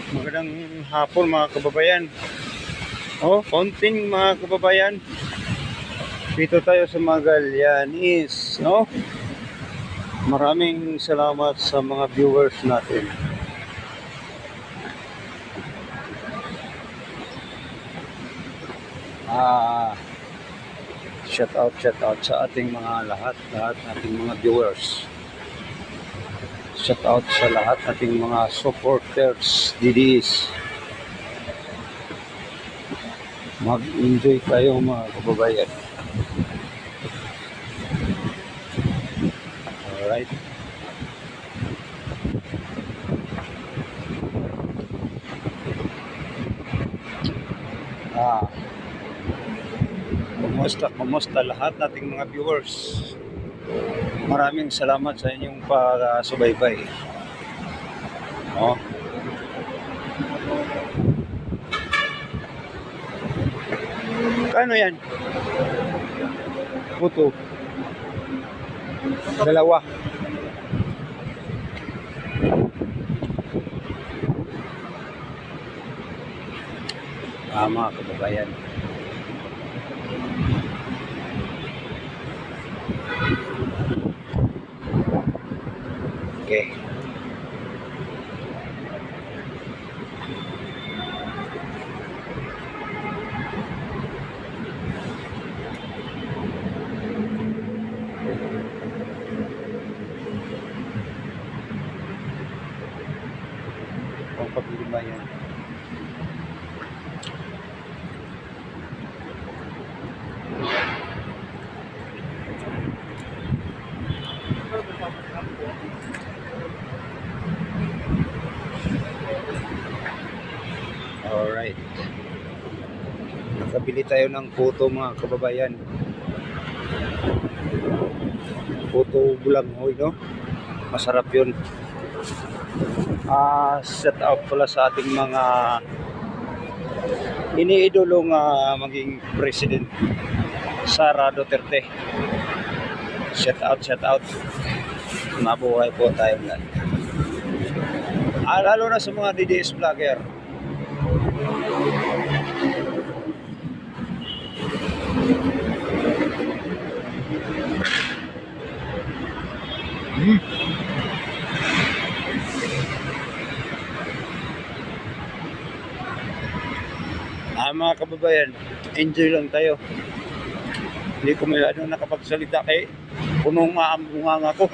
Magandang hapon mga kababayan. Konting mga kababayan. Dito tayo sa Magallanes, no? Maraming salamat sa mga viewers natin. Shout out sa ating mga lahat ating mga viewers. Shout out sa lahat ating mga supporters, DDs. Mag-enjoy tayo mga kababayan. Alright. Kumusta lahat nating mga viewers. Maraming salamat sa inyong pagsubaybay. Kano yan? Puto. Dalawa. Mga kababayan. Okay. Kung pabili ba yan? Alright. Nakabili tayo ng puto mga kababayan. Puto bulanghoy, no? Masarap yun. Set out pala sa ating mga iniidolong maging President Sara Duterte. Shout out. Mabuhay po tayo lahat. Lalo na sa mga DDS vlogger. Mga kababayan, enjoy lang tayo. Hindi ko nakapagsalita kay punong maambungang ako.